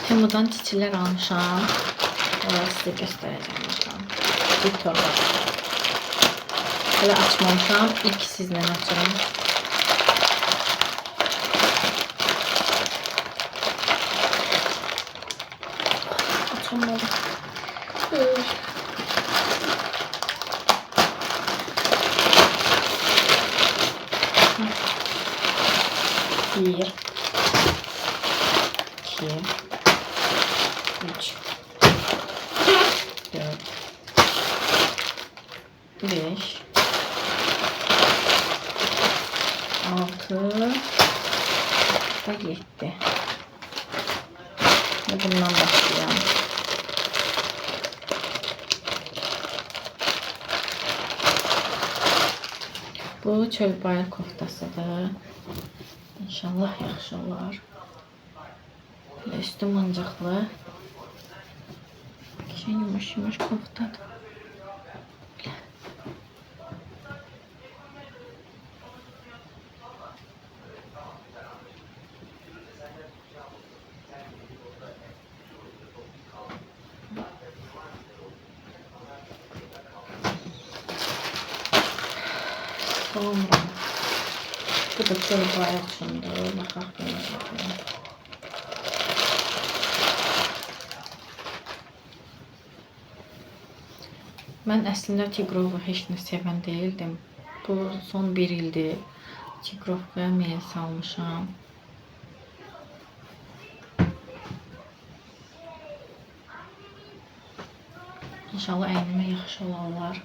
Temu'dan çiçeler almışam. Onları size göstereceğim. Bir torba. Böyle açmamışam. İlk sizle açacağım. Açamadım. Bir, iki, üç, dört, beş, altı ve 7. Bundan başlayalım. Bu çölbayır koftasıdır. İnşallah yaxşı olar. Üstü mancaqlı. Yumuş koftadır. Sonra bu da çölbayır üçündür. Baxaq belə. Mən əslində tigrovu heç nə sevən deyildim. Bu son bir ildir tigrovkaya meyil salmışam. İnşallah əynimə yaxşı olarlar.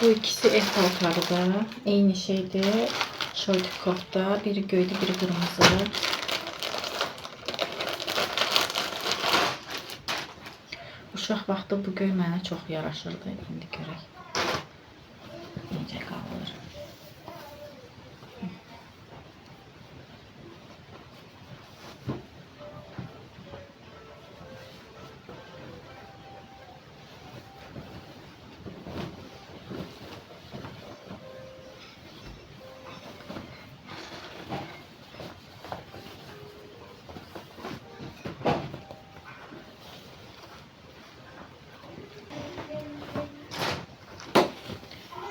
Bu ikisi ev paltarıdır. Eyni şeydir. Şort kofta. Biri göydü, biri qırmızı. Uşaq vaxtı bu göy mənə çox yaraşırdı. İndi görək necə qalır.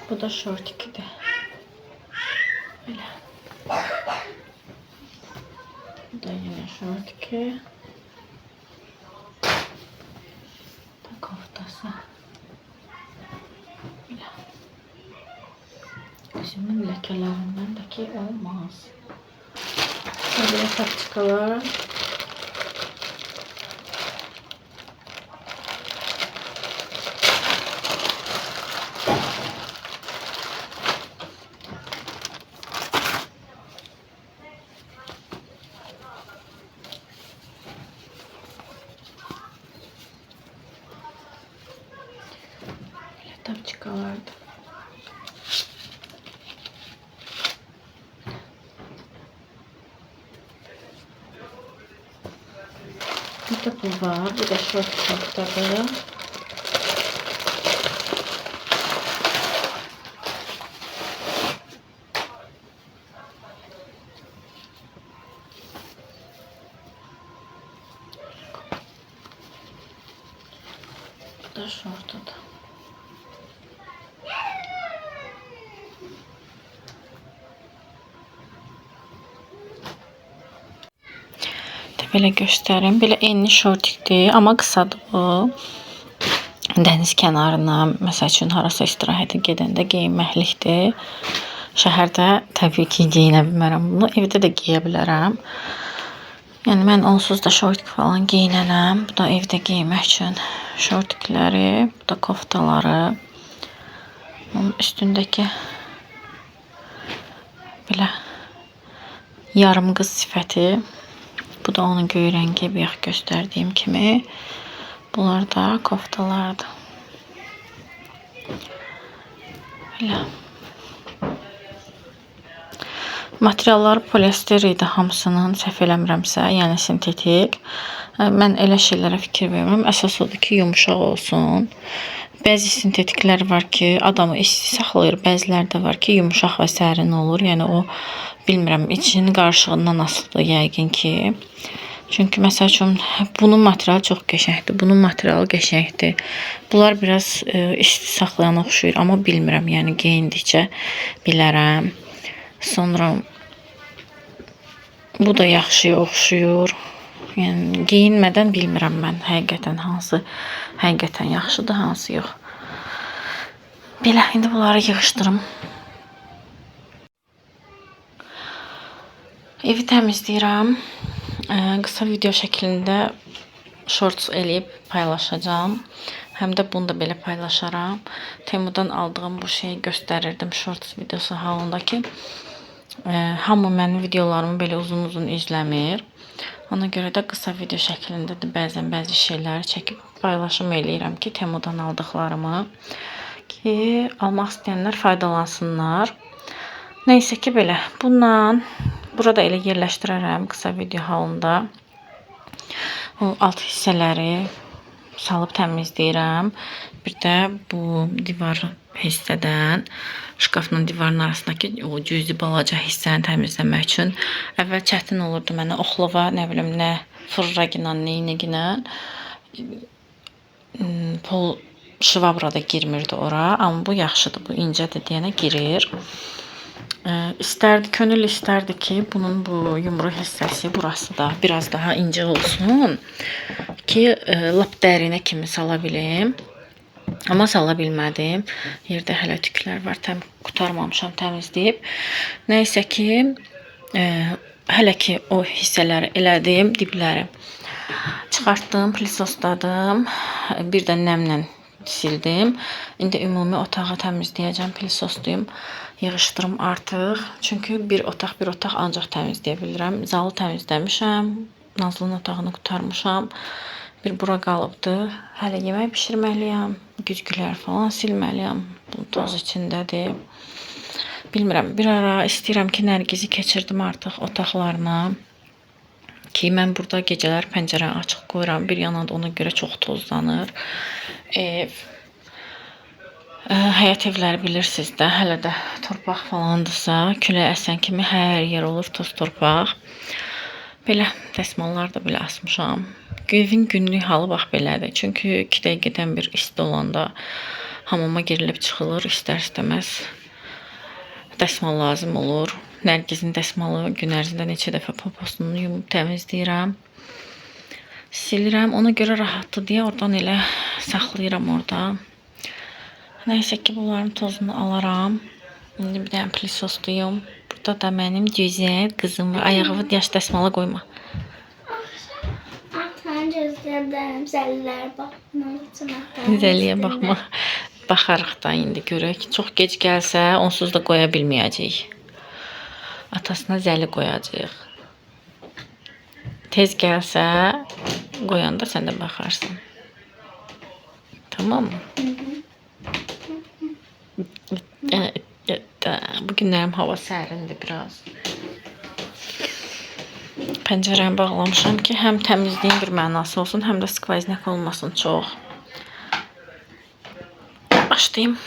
Bu da şortikidir. Böyle. Bu da yine şortiki. Bu da koftası. Böyle. Gözümün lekelerinden de ki olmaz. Böyle sapçıkalar. Tapçıkalardı. Bir de bu var. Bu da şort koftadır. Bu da şortudur. Belə göstərim. Belə enli şortikdir, amma qısadır bu. Dəniz kənarına, məsəl üçün harasa istirahətə gedəndə geyinməklikdir. Şəhərdə təbii ki, geyinə bilmərəm bunu. Evdə də geyə bilərəm. Yəni mən onsuz da şortik falan geyinərəm. Bu da evdə geyinmək üçün şortikləri, bu da koftaları. Onun üstündəki belə yarım qız sifəti. Bu da onun göy rəngi, bir göstərdiyim kimi. Bunlar da koftalardır. Belə. Materialları polyester idi hamısının, səhv eləmirəmsə, yəni sintetik. Mən elə şeylərə fikir vermirəm. Əsas odur ki, yumuşaq olsun. Bəzi sintetiklər var ki, adamı isti saxlayır. Bəziləri də var ki, yumuşaq və sərin olur. Yəni o, bilmirəm, içinin qarışığından asılıdır yəqin ki. Çünki məsəl üçün bunun materialı çox qəşəngdir, bunun materialı qəşəngdir. Bunlar biraz isti saxlayan oxşuyur, amma bilmirəm, yəni geyindikcə bilərəm. Sonra bu da yaxşıya oxşuyur. Yəni geyinmədən bilmirəm mən həqiqətən hansı həqiqətən yaxşıdır, hansı yox. Belə indi bunları yığışdırım. Evi təmizləyirəm. Qısa video şəklində shorts eləyib paylaşacağım. Həm də bunu da belə paylaşaram. Temudan aldığım bu şeyi göstərirdim shorts videosu halında ki, hamı mənim videolarımı belə uzun-uzun izləmir. Ona görə də qısa video şəklində də bəzən bəzi şeyləri çəkib paylaşım eləyirəm ki, Temudan aldıqlarımı ki, almaq istəyənlər faydalansınlar. Neysə ki, belə. Bundan burada elə yerləşdirərəm qısa video halında. O alt hissələri salıb təmizləyirəm. Bir də bu divar hissədən şkafla divarın arasındakı o cüzi balaca hissəni təmizləmək üçün əvvəl çətin olurdu mənə oxlava, nə bilim, nə fırraqla, neynəginə. Pol şvabra da girmirdi ora, amma bu yaxşıdır, bu incədir deyənə girir. Könül istərdi ki, bunun bu yumru hissəsi burası da biraz daha incə olsun ki, lap dərinə kimi sala bilim. Amma sala bilmədim. Yerdə hələ tüklər var, qutarmamışam təmizləyib. Nəysə ki, hələ ki o hissələri elədim, dibləri çıxartdım, plisosdadım, bir də nəmlə sildim. İndi ümumi otağı təmizləyəcəm, plisosluyum, yığışdırım artıq. Çünki bir otaq ancaq təmizləyə bilirəm. Zalı təmizləmişəm, Nazlının otağını qutarmışam. Bir bura qalıbdı. Hələ yemək bişirməliyəm, güzgülər falan silməliyəm. Bu toz içindədir. Bilmirəm, bir ara istəyirəm ki, Nərgizi keçirdim artıq otaqlarına. Ki, mən burada gecələr pəncərəni açıq qoyuram. Bir yana da ona görə çox tozlanır. Həyət evləri bilirsiniz də, hələ də torpaq falandırsa, külək əsən kimi hər yer olur toz torpaq. Belə dəsmallar da belə asmışam. Evin günlük halı bax belədir. Çünki 2 dəqiqədən bir isti olanda hamama girilib çıxılır, istər-istəməz dəsmal lazım olur. Nərgizin dəsmalı gün ərzində neçə dəfə poposunu yumub təmizləyirəm. Silirəm, ona görə rahatdır deyə oradan elə saxlayıram orada. Nəysə ki, bunların tozunu alaram. İndi bir dənə plisosluyum. Burada da mənim gözəl qızım var. Ayağımı yaş dəsmala qoyma. Gözlərdən zəllər baxmaq. Zəlliyə baxma. Baxarıq da indi görək. Çox gec gəlsə, onsuz da qoya bilməyəcəyik. Atasına zəli qoyacaq. Tez gəlsə, qoyanda sən də baxarsan. Tamam mı? Bugünlərim hava sərindir biraz. Pəncərəni bağlamışam ki, həm təmizliyin bir mənası olsun, həm də skvoznak olmasın çox. Başlayayım.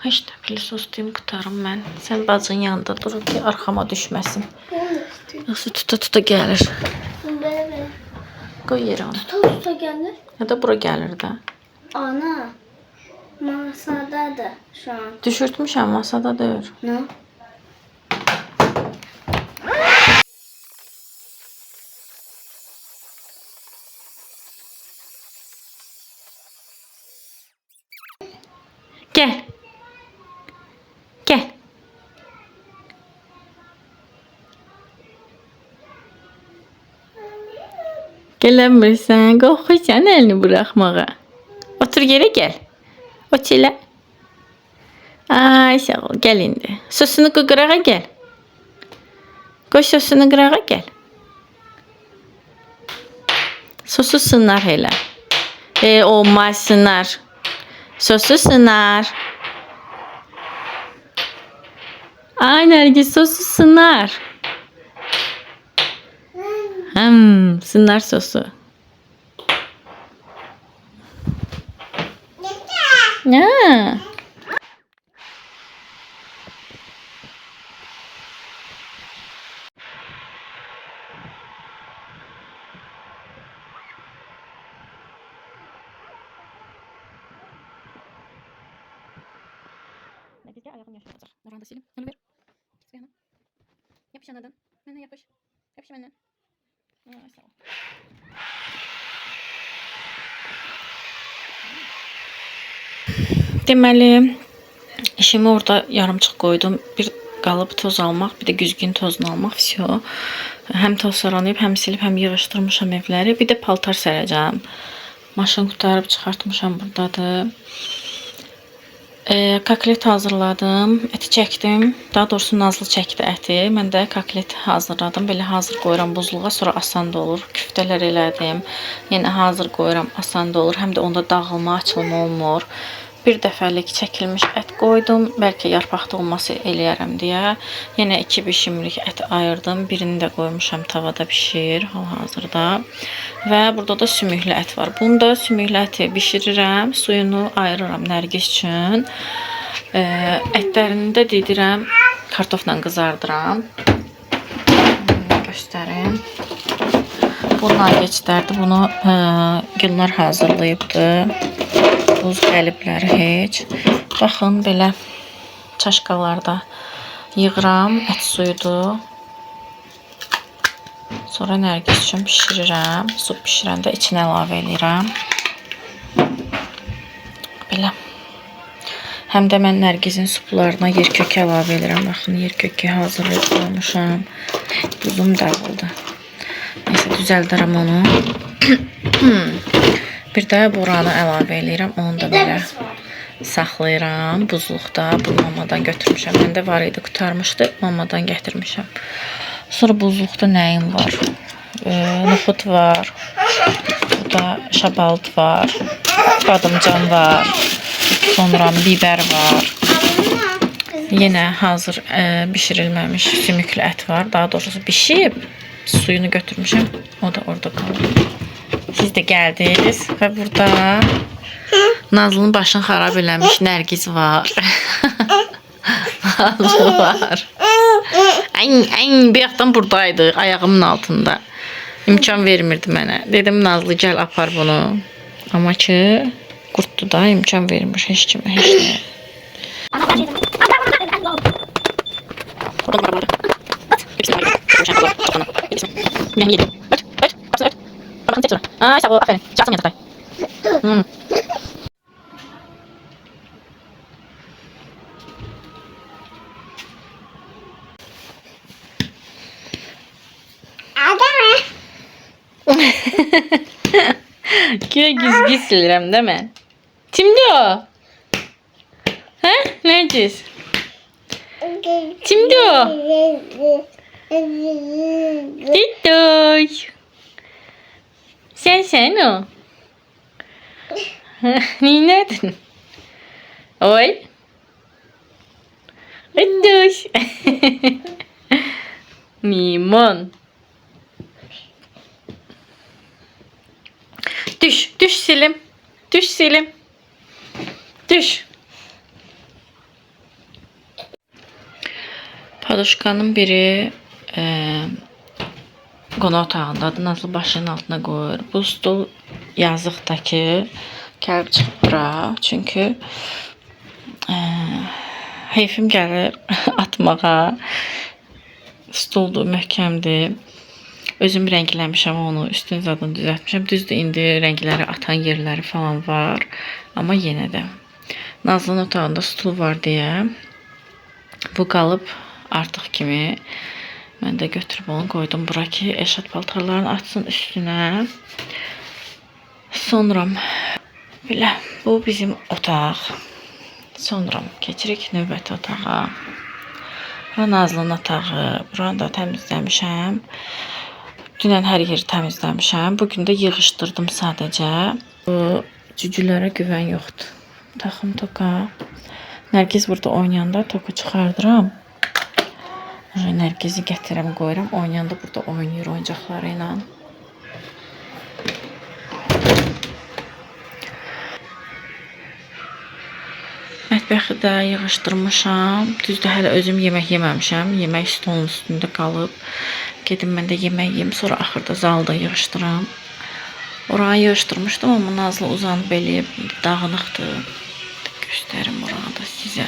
İşte pilisosluyum, qutarım mən. Sən bacın yanında dur ki, arxama düşməsin. Yoxsa tuta gəlir. Qoy yerə onu. Tuta gəlir. Ya da bura gəlir də. Ana, masadadır şu an. Düşürtmüşəm, masada deyil. Ne? Gəl. Gəl. Gələnmirsən, qorxursan əlini buraxmağa. Otur yerə gəl. Otur elə. Ay, sağ ol, gəl indi. Sosunu qoy qırağa gəl. Qoy sosunu qırağa gəl. Sosu sınar elə. Olmaz, sınar. Sosu sınar. Ay Nərgiz, sosu sınar. Sınar sosu. Ya. Buradan da sileyim. Onu ver. Git bir yana. Yapış anadan. Benden yapış. Yapış benden. Ay, sağ ol. Deməli, işimi orada yarımçıq qoydum. Bir qalıb toz almaq, bir də güzgün tozunu almaq. Всё. Həm toz saranıyıb, həm silib, həm yığışdırmışam evləri. Bir də paltar sərəcəm. Maşın qutarıb çıxartmışam buradadır. Koklet hazırladım. Əti çəkdim. Daha doğrusu Nazlı çəkdi əti. Mən də koklet hazırladım. Belə hazır qoyuram buzluğa, sonra asan da olur. Küftələr elədim. Yenə hazır qoyuram, asan da olur. Həm də onda dağılma, açılma olmur. Bir dəfəlik çəkilmiş ət qoydum. Bəlkə yarpaq dolması eləyərəm deyə. Yenə 2 bişimlik ət ayırdım. Birini də qoymuşam tavada bişir hal-hazırda. Və burada da sümüklü ət var. Bunu da sümüklü əti bişirirəm. Suyunu ayırıram Nərgiz üçün. Ətlərini də didirəm. Kartofla qızardıram. Göstərim. Bu nageclərdir. Bunu Gülnar hazırlayıbdı. Buz qəlibləri heç. Baxın, belə çaşqalarda yığıram. Ət suyudur. Sonra Nərgiz üçün bişirirəm. Su bişirəndə içinə əlavə edirəm. Belə. Həm də mən Nərgizin suplarına yer kökü əlavə edirəm. Baxın, yer kökü hazırlayıb qoymuşam. Buzum dağıldı. Neyse, düzəldirəm onu. Bir də boranı əlavə edirəm. Onu da belə saxlayıram buzluqda. Bu mamadan götürmüşəm. Məndə var idi, qutarmışdı. Mamadan gətirmişəm. Sonra buzluqda nəyim var? Noxud var. Burada şabalt var. Badımcan var. Sonra biber var. Yenə hazır bişirilməmiş sümüklü ət var. Daha doğrusu bişib. Suyunu götürmüşəm. O da orada qalır. Siz də gəldiniz və burada Nazlı'nın başını xarab eləmiş Nərgiz var. Nazlı var. Bir yaxdan buradaydı, ayağımın altında. İmkan vermirdi mənə. Dedim Nazlı gəl apar bunu. Amma ki qurtdu da, imkan vermir heç kimə, heç nəyə. Ay sağ ol, aferin. Çalsam yatak. Güya güzgü silirəm, değil mi? Kimdi o? Hə? Nərgiz? Kimdi o? Ditoy. Sen o. Neynədin? Oy. Ditoy. Limon. Düş, düş Selim. Düş Selim. Düş. Padoşkanın biri qonaq otağındadır. Nazlı başının altına qoyur. Bu stol yazıqda ki, gəlib çıxıb bura. Çünki heyfim gəlir atmağa. Stoldur, möhkəmdir. Özüm rəngləmişəm onu, üstün zadını düzəltmişəm. Düzdür, indi rəngləri atan yerləri falan var. Amma yenə də. Nazlı'nın otağında stul var deyə bu qalıb artıq kimi. Mən də götürüb onu qoydum bura ki, eşat paltarlarını açsın üstünə. Sonra belə, bu bizim otaq. Sonra keçirik növbəti otağa. Bura Nazlı'nın otağı. Buranı da təmizləmişəm. Dünən hər yeri təmizləmişəm. Bugün də yığışdırdım sadəcə. Bu cücülərə güvən yoxdur. Taxım toka. Nərgiz burada oynayanda toku çıxardıram. Nərgizi gətirəm, qoyuram. Oynayanda burada oynayır oyuncaqları ilə. Mətbəxi də yığışdırmışam. Düzdür, hələ özüm yemək yeməmişəm. Yemək stolun üstündə qalıb. Gedim mən də yemək yeyim, sonra axırda zalda yığışdıram. Oraya yığışdırmışdım, amma Nazlı uzanıb eləyib, dağınıqdır. Göstərim oranı da sizə.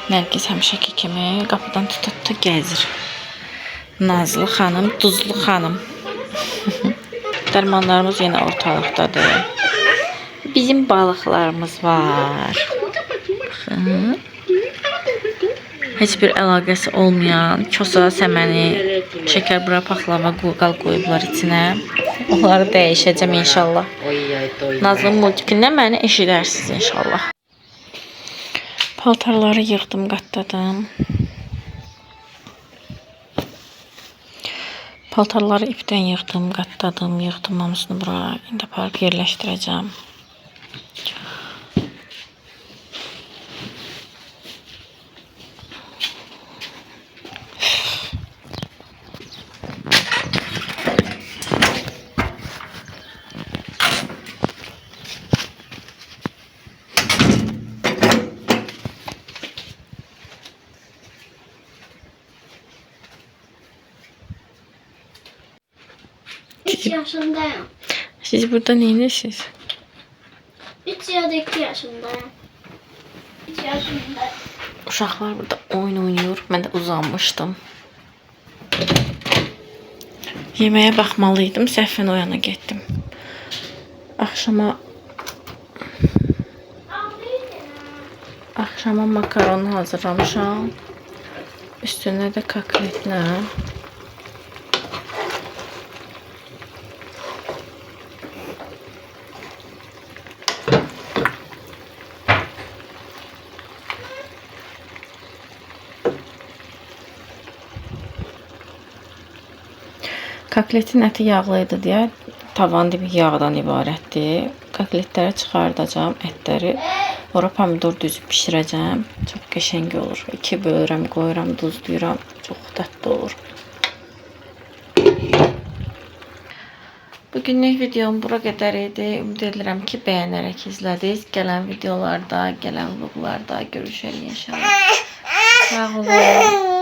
Nərgiz həmişəki kimi qapıdan tuta gəzir. Nazlı xanım, duzlu xanım. Dərmanlarımız yenə ortalıqdadır. Bizim balıqlarımız var. Baxın. Heç bir əlaqəsi olmayan kosa, səməni, şəkər bura paxlava, qal qoyublar içinə. Onları dəyişəcəm inşallah. Nazlı multikindən məni eşidərsiniz inşallah. Paltarları yığdım, qatladım. Paltarları ipdən yığdım, qatladım, yığdım hamısını bura. İndi aparıb yerləşdirəcəm. Üç yaşındayım. Siz burada neyirsiniz? 3 ya da 2 yaşındayım. 3 yaşındayım. Uşaqlar burada oyun oynuyor. Mən də uzanmışdım. Yeməyə baxmalıydım. Səhvən oyana getdim. Axşama makaron hazırlamışam. Üstünə də kakletlə. Kakletin əti yağlı idi deyə tavan dibi yağdan ibarətdir. Kakletləri çıxardacağım, ətləri ora pomidor düzüb bişirəcəm. Çox qəşəng olur. 2 bölürəm, qoyuram, duzluyuram. Çox dadlı olur. Bugünlük videom bura qədər idi. Ümid edirəm ki, bəyənərək izlədiniz. Gələn videolarda, gələn vloglarda görüşərik inşallah. Sağ olun.